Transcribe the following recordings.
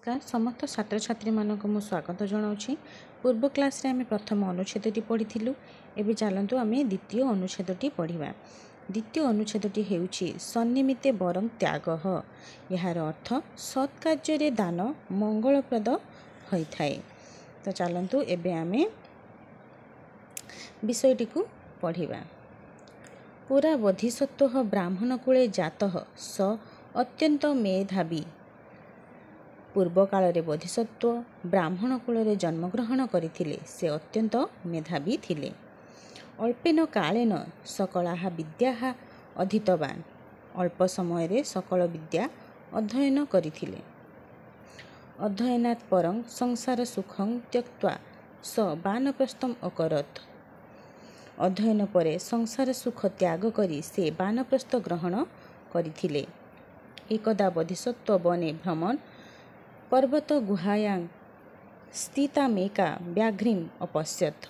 नमस्कार समस्त छात्र छात्री मानक मु स्वागत जनाऊँ। पूर्व क्लास रे आम प्रथम अनुच्छेदटी पढ़ी एवं चलतु आम द्वितीय अनुच्छेदटी पढ़ा। द्वितीय अनुच्छेदटी हेउछि सन्निमित्ते बरं त्याग। यार अर्थ सत्कार्य दान मंगलप्रद होइथाए। तो चलतु एबे आम विषयटी को पढ़ा। पुरा बोधिसत्व ब्राह्मण कूले जातः स अत्यंत मेधावी। पूर्व काल रे बोधिसत्व ब्राह्मण कूल जन्मग्रहण करथिले। से अत्यंत मेधावी थिले। अल्पेन कालेन सकला विद्या अधीतवान। अल्प समय रे सकल विद्या अध्ययन करथिले। अध्ययनात् परं संसार सुखं त्यक्त्वा स वानप्रस्थम् अकरोत्। अध्ययन परे संसार सुख त्याग करी से वानप्रस्थ ग्रहण करथिले। एकदा बोधिसत्व वने भ्रमण पर्वत गुहायां स्थितामेका व्याघ्रीं अपश्यत्।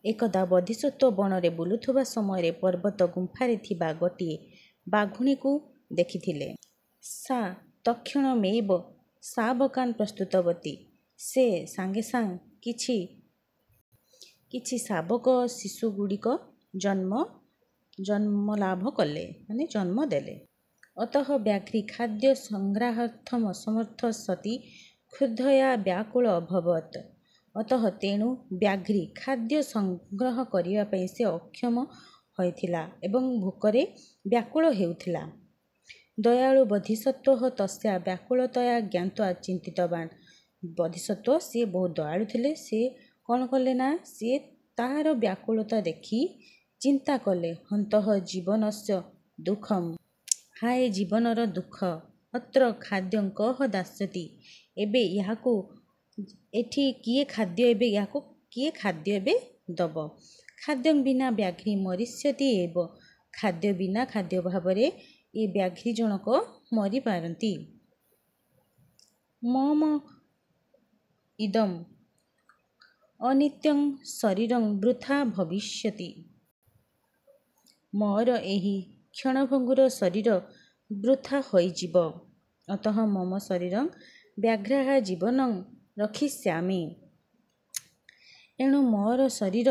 एकदा बोधिसत्व वनरे बुलुथुबा समय पर्वत गुंफारे थिबा गोटिए बाघुणी को देखिथिले। सा तक्षणमेव शावकान् प्रस्तुतवती। से सांगे सांग किछि शावक शिशुगुड़िक जन्म लाभ कले माने जन्म देले। अतः व्याघ्री खाद्य संग्रहार्थम असमर्थ सती क्षुद्धया व्याकुल अभवत्। अतः तेणु व्याघ्री खाद्य संग्रह करिया पई से अक्षम होइथिला एवं भोकरे व्याकुल हेउथिला। दयालु बोधिसत्व तस्या व्याकुलतया ज्ञात्वा चिंतितवान। बोधिसत्व से बहुत दयालु थिले। से कौन कले ना से तार व्याकुलता देखि चिंता कले। हन्तः जीवनस्य दुःखम। हाय जीवनर दुख। अत्र खाद्यं कः दास्यति। एबे याको एठी किए खाद्य एबे याको किए खाद्य एबे दब। खाद्यं बिना व्याघ्री मरिष्यति एव। खाद्य बिना खाद्य भावरे ये व्याघ्री जनक मरि पारंती। मम इदम अनित्यं शरीरं वृथा भविष्यति। मोर एही क्षणभंगुर शरीर वृथा होइजिब। अतः मम शरीरं व्याघ्रः जीवनं रक्षिष्यामि। एणु मोर शरीर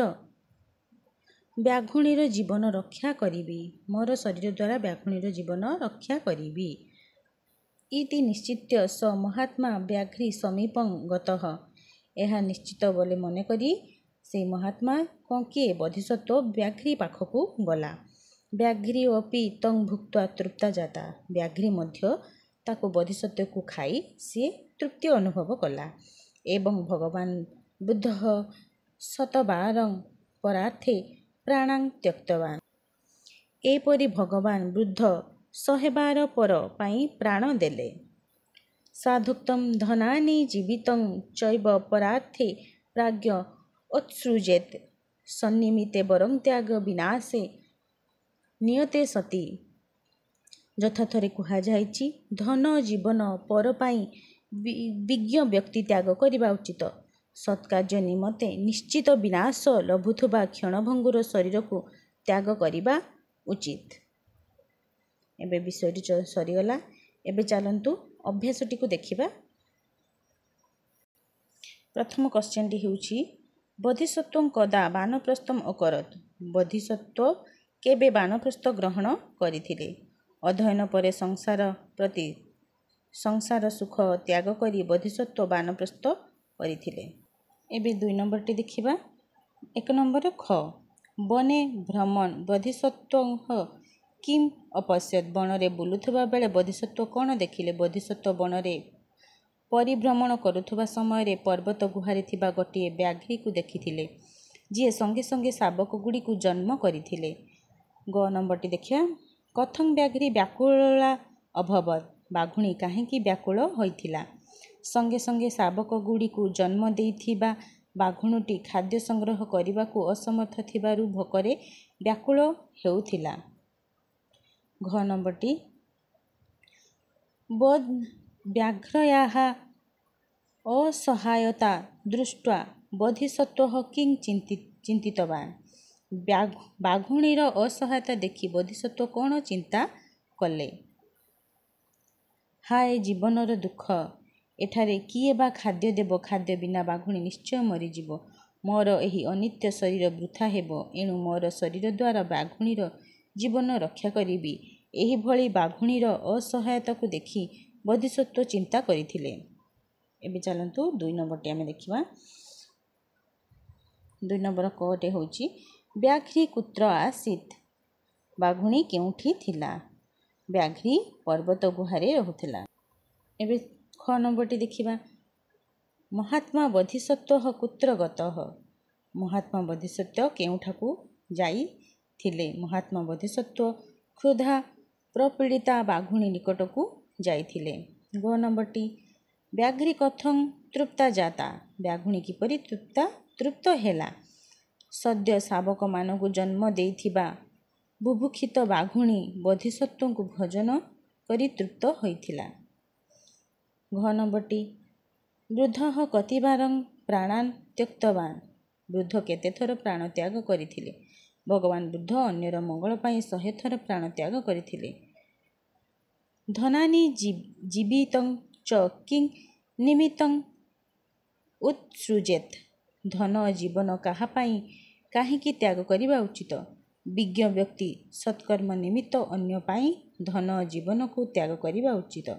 व्याघुणीर जीवन रक्षा करिबी। मोर शरीर द्वारा व्याघुणीर जीवन रक्षा करिबी। इति निश्चित्य स महात्मा व्याघ्री समीपं गतः। यह निश्चित बोले मन करी से महात्मा कौन किए बोधिसत्व व्याघ्री पाखकू गला। व्याघ्री अपि तं भुक्त्वा तृप्ता जाता। व्याघ्री मध्य ताको बोधिसत्व को खाई सी तृप्ति अनुभव कला। एवं भगवान बुद्ध शतबारं परार्थे प्राणां त्यक्तवान। एपरि भगवान बुद्ध 100 बार पर पाई प्राण देले। साधुक्तं धनानि जीवितं चैव परार्थे प्राज्ञ उत्सृजेत्। सन्निमित्ते वरं त्याग विनाशे नियते सति। यथाथरे कुहा जाइछि धन जीवन पर पाई विज्ञ व्यक्ति त्याग करिबा उचित। सत्कार्य निमते निश्चित विनाश लभुथुबा क्षणभंगुर शरीर को त्याग करिबा उचित। एबे विषयटी सरीगला। एबे चलंतु अभ्यासटी को देखिबा। प्रथम क्वेश्चन टी हेउछि बोधिसत्वं कदा वानप्रस्थम् अकरोत्। बोधिसत्व केबे वानप्रस्थ ग्रहण करिथिले। अध्ययन परे संसार सुख त्याग करी बोधिसत्व वानप्रस्थ करिथिले। एबे 2 नंबर टी देखिबा। 1 नंबर ख वने भ्रमण बोधिसत्वं किम अपश्यत्। वनरे बुलुथुबा बेले बोधिसत्व कौन देखिले। बोधिसत्व वनरे परिभ्रमण करुथुबा समय पर्वत गुहारे थिबा गोटिए व्याघ्री को देखिथिले जी संगे संगे शावक गुड़ी को जन्म करिथिले। ग नंबर टी देखिया। कथं व्याघ्री व्याकुला अभवत्। बाघुणी काहेकि व्याकुल होइथिला। संगे संगे शावक गुड़ी को जन्म देइथिबा बाघुणुटी खाद्य संग्रह करिबा को असमर्थ थिबारु भोकरे व्याकुल हेउथिला। घ नंबर टी बोध व्याघ्रयाः असहायता दृष्ट्वा बोधिसत्व किं चिंतितवान। बाघुणीर असहायता देखि बोधिसत्व कौन चिंता कले। हाय जीवनर दुख। ଏଠାରେ କିଏ ବା ଖାଦ୍ୟ ଦେବ? ଖାଦ୍ୟ ବିନା ବାଘୁଣୀ ନିଶ୍ଚୟ ମରିଯିବ। ମୋର ଏହି ଅନିତ୍ୟ ଶରୀର ବୃଥା ହେବ। ଏଣୁ ମୋର ଶରୀର ଦ୍ୱାରା ବାଘୁଣୀର ଜୀବନ ରକ୍ଷା କରିବି। ଏହିଭଳି ବାଘୁଣୀର ଅସହାୟତାକୁ ଦେଖି ବୋଧିସତ୍ତ୍ୱ ଚିନ୍ତା କରିଥିଲେ। ଏବେ ଚାଲନ୍ତୁ 2 ନମ୍ବରଟି ଆମେ ଦେଖିବା। 2 ନମ୍ବର କଟେ ହେଉଛି ବ୍ୟାଘ୍ରୀ କୁତ୍ର ଆସୀତ୍। ବାଘୁଣୀ କେଉଁଠି ଥିଲା? ବ୍ୟାଘ୍ରୀ ପର୍ବତ ଗୁହାରେ ରହୁଥିଲା। ଏବେ ଖ ନମ୍ବରଟି ଦେଖିବା। ମହାତ୍ମା ବୋଧିସତ୍ତ୍ୱ କୁତ୍ର ଗତଃ। ମହାତ୍ମା ବୋଧିସତ୍ତ୍ୱ କେଉଁଠାକୁ ଯାଇଥିଲେ? ମହାତ୍ମା ବୋଧିସତ୍ତ୍ୱ କ୍ଷୁଧା ପ୍ରପୀଡ଼ିତା ବାଘୁଣୀ ନିକଟକୁ ଯାଇଥିଲେ। ଗ ନମ୍ବରଟି ବ୍ୟାଘ୍ରୀ କଥଂ ତୃପ୍ତା ଜାତା। ବାଘୁଣୀ କିପରି ତୃପ୍ତ ହେଲା? ସଦ୍ୟ ଶାବକମାନଙ୍କୁ ଜନ୍ମ ଦେଇଥିବା ବୁଭୁକ୍ଷିତ ବାଘୁଣୀ ବୋଧିସତ୍ତ୍ୱଙ୍କୁ ଭୋଜନ କରି ତୃପ୍ତ ହୋଇଥିଲା। ଘ ନମ୍ବରଟି ବୃଦ୍ଧଃ କତିବାରଂ ପ୍ରାଣାନ୍ ତ୍ୟକ୍ତବାନ୍। ବୃଦ୍ଧ କେତେଥର ପ୍ରାଣ ତ୍ୟାଗ କରିଥିଲେ? ଭଗବାନ ବୃଦ୍ଧ ଅନ୍ୟର ମଙ୍ଗଳ ପାଇଁ 100 ଥର ପ୍ରାଣ ତ୍ୟାଗ କରିଥିଲେ। ଧନାନି ଜୀବିତଂ ଚ କିଂ ନିମିତ୍ତଂ ଉତ୍ସୃଜେତ୍। ଧନ ଜୀବନ କାହା ପାଇଁ କାହିଁକି ତ୍ୟାଗ କରିବା ଉଚିତ? ବିଜ୍ଞ ବ୍ୟକ୍ତି ସତ୍କର୍ମ ନିମିତ୍ତ ଅନ୍ୟ ପାଇଁ ଧନ ଜୀବନକୁ ତ୍ୟାଗ କରିବା ଉଚିତ।